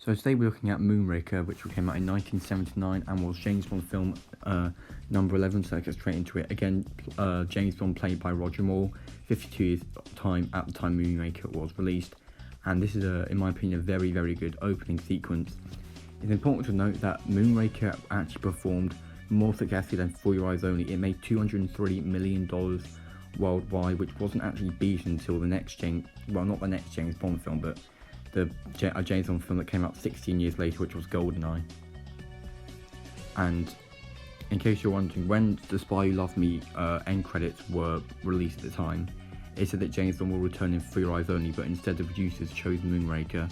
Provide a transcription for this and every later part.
So today we're looking at Moonraker, which came out in 1979 and was James Bond film number 11, so let's get straight into it. Again, James Bond played by Roger Moore, 52 years time at the time Moonraker was released, and this is, in my opinion, a very, very good opening sequence. It's important to note that Moonraker actually performed more successfully than For Your Eyes Only. It made $203 million worldwide, which wasn't actually beaten until the next not the next James Bond film, but a James Bond film that came out 16 years later, which was GoldenEye. And in case you're wondering, when The Spy Who Loved Me end credits were released at the time, it said that James Bond will return in For Your Eyes Only, but instead the producers chose Moonraker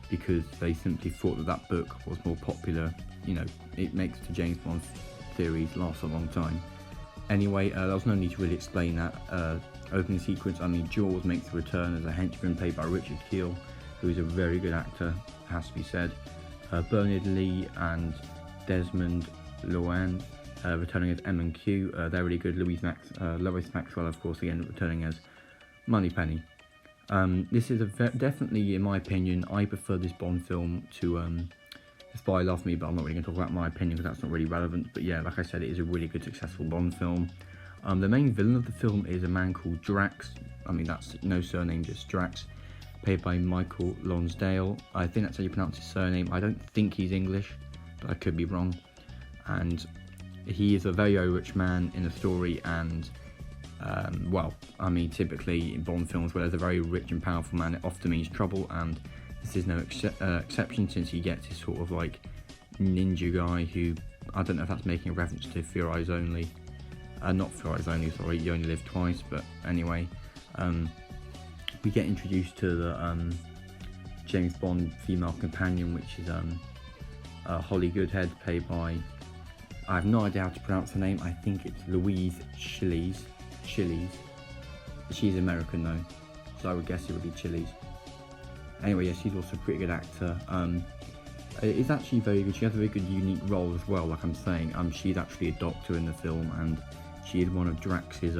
because they simply thought that that book was more popular. You know, it makes the James Bond series last a long time. Anyway, there was no need to really explain that opening sequence. I mean, Jaws makes a return as a henchman played by Richard Kiel, who is a very good actor, has to be said. Bernard Lee and Desmond Llewellyn returning as M and Q. They're really good. Lois Maxwell, of course, again returning as Moneypenny. This is definitely, in my opinion, I prefer this Bond film to The Spy Who Loved Me, but I'm not really going to talk about my opinion because that's not really relevant. But yeah, like I said, it is a really good, successful Bond film. The main villain of the film is a man called Drax. I mean, that's no surname, just Drax, played by Michael Lonsdale. I think that's how you pronounce his surname. I don't think he's English, but I could be wrong. And he is a very, very rich man in the story, and well, I mean, typically in Bond films where there's a very rich and powerful man, it often means trouble, and this is no exception, since he gets his sort of like ninja guy who, I don't know if that's making a reference to For Your Eyes Only. Not For Your Eyes Only, sorry, You Only Live Twice, but anyway. We get introduced to the James Bond female companion, which is Holly Goodhead, played by, I have no idea how to pronounce her name. I think it's Louise Chiles. She's American though, so I would guess it would be Chiles. Anyway, yeah, she's also a pretty good actor. It's actually very good. She has a very good, unique role as well. Like I'm saying, she's actually a doctor in the film, and she is one of Drax's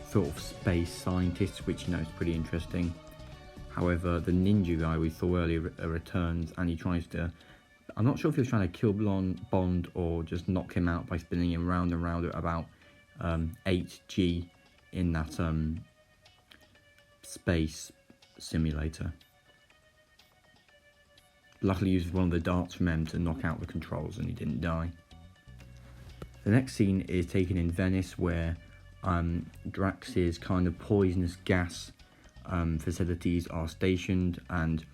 sort of space scientists, which, you know, is pretty interesting. However, the ninja guy we saw earlier returns, and he tries to, I'm not sure if he was trying to kill Bond or just knock him out by spinning him round and round at about 8G in that space simulator. Luckily, he used one of the darts from M to knock out the controls, and he didn't die. The next scene is taken in Venice, where Drax's kind of poisonous gas facilities are stationed, and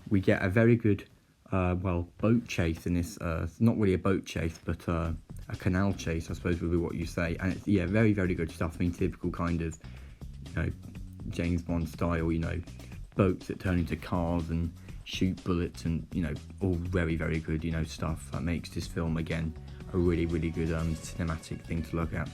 we get a very good boat chase in this. Not really a boat chase, but a canal chase, I suppose would be what you say. And it's, yeah, very, very good stuff. I mean, typical kind of, you know, James Bond style, you know, boats that turn into cars and shoot bullets, and, you know, all very, very good, you know, stuff that makes this film, again, a really, really good cinematic thing to look at.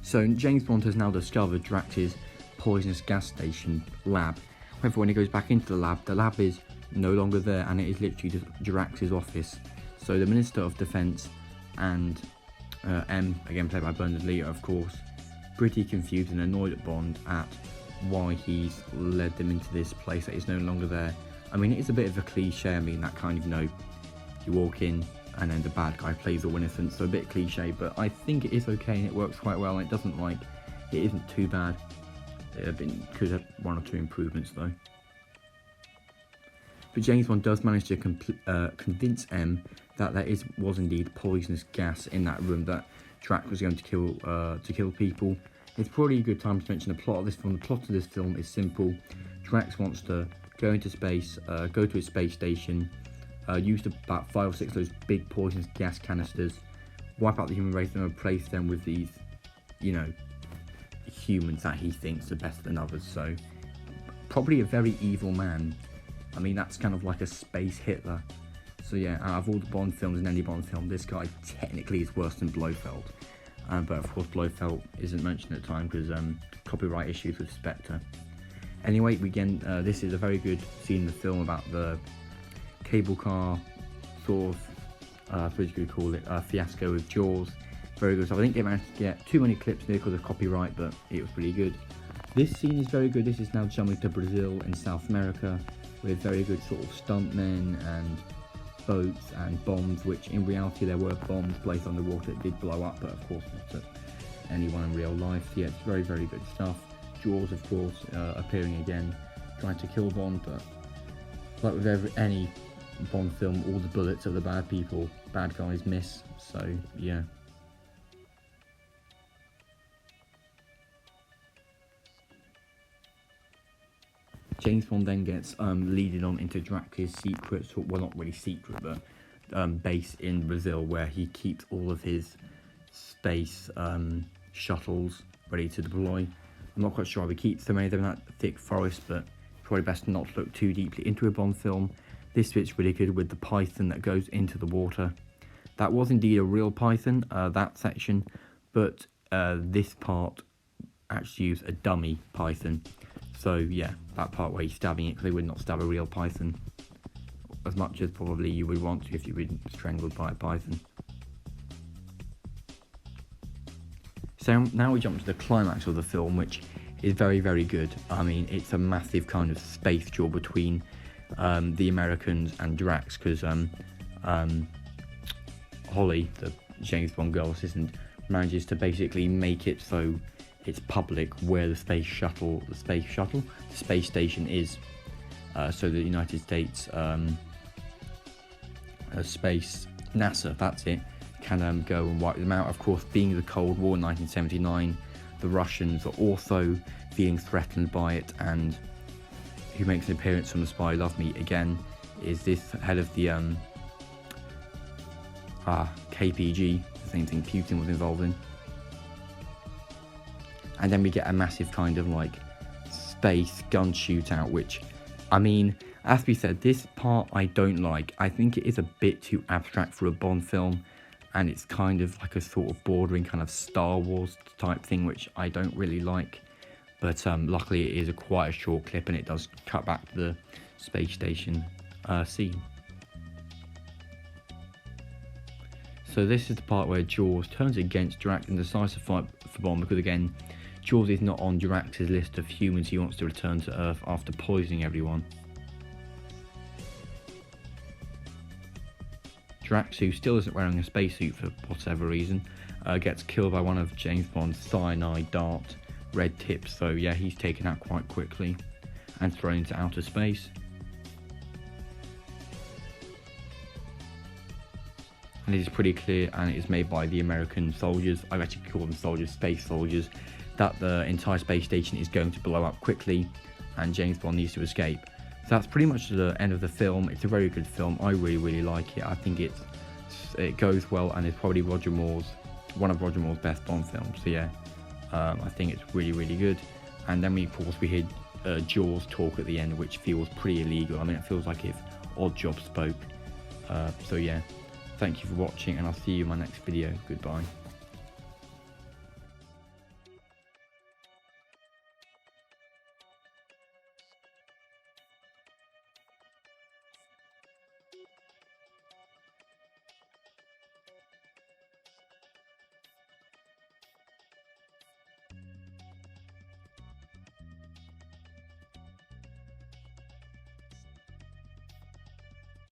So James Bond has now discovered Drax's poisonous gas station lab. However, when he goes back into the lab is no longer there, and it is literally just Drax's office. So the Minister of Defence and M, again played by Bernard Lee, of course, pretty confused and annoyed at Bond at why he's led them into this place that is no longer there. I mean, it is a bit of a cliche. I mean, that kind of, you know, you walk in and then the bad guy plays all innocent, so a bit cliche, but I think it is okay and it works quite well, and it isn't too bad. Could have one or two improvements though. But James Bond does manage to convince M that there was indeed poisonous gas in that room, that Drax was going to kill people. It's probably a good time to mention the plot of this film. The plot of this film is simple. Drax wants to go into space, go to his space station, use about 5 or 6 of those big poisonous gas canisters, wipe out the human race, and replace them with these, you know, humans that he thinks are better than others. So probably a very evil man. I mean, that's kind of like a space Hitler. So yeah, out of all the Bond films, in any Bond film, this guy technically is worse than Blofeld. But of course Blofeld isn't mentioned at the time because copyright issues with Spectre. Anyway, this is a very good scene in the film about the cable car sort of suppose you could call it, fiasco with Jaws. Very good stuff. I think they managed to get too many clips there because of copyright, but it was pretty good. This scene is very good. This is now jumping to Brazil and South America with very good sort of stuntmen and boats and bombs, which in reality there were bombs placed on the water that did blow up, but of course not to anyone in real life. So yeah, it's very, very good stuff. Jaws, of course, appearing again, trying to kill Bond, but like with any Bond film, all the bullets of the bad guys miss, so yeah. James Bond then gets leaded on into Dracula's secret, well, not really secret, but base in Brazil, where he keeps all of his space shuttles ready to deploy. I'm not quite sure how he keeps so many of them in that thick forest, but probably best not to look too deeply into a Bond film. This bit's really good with the python that goes into the water. That was indeed a real python, that section, but this part actually used a dummy python. So yeah, that part where he's stabbing it, because they would not stab a real python as much as probably you would want to if you were strangled by a python. So now we jump to the climax of the film, which is very, very good. I mean, it's a massive kind of space duel between the Americans and Drax, because Holly, the James Bond girl assistant, manages to basically make it so it's public where the space station is, so the United States space, NASA, that's it, can go and wipe them out. Of course, being the Cold War in 1979, the Russians are also feeling threatened by it, and who makes an appearance from The Spy Who Loved Me again is this head of the KPG, the same thing Putin was involved in. And then we get a massive kind of like space gun shootout, which, I mean, as we said, this part I don't like. I think it is a bit too abstract for a Bond film, and it's kind of like a sort of bordering kind of Star Wars type thing, which I don't really like. But luckily it is quite a short clip, and it does cut back to the space station scene. So this is the part where Jaws turns against Drax and decides to fight for Bond, because again, Jaws is not on Drax's list of humans he wants to return to Earth after poisoning everyone. Drax, who still isn't wearing a spacesuit for whatever reason, gets killed by one of James Bond's cyanide dart red tips, so yeah, he's taken out quite quickly and thrown into outer space. And it is pretty clear, and it is made by the American soldiers, I actually call them soldiers, space soldiers, that the entire space station is going to blow up quickly and James Bond needs to escape. So that's pretty much the end of the film. It's a very good film. I really, really like it. I think it goes well, and it's probably one of Roger Moore's best Bond films. So yeah, I think it's really, really good. And then of course we hear Jaws talk at the end, which feels pretty illegal. I mean, it feels like if Oddjob spoke. So yeah, thank you for watching, and I'll see you in my next video. Goodbye.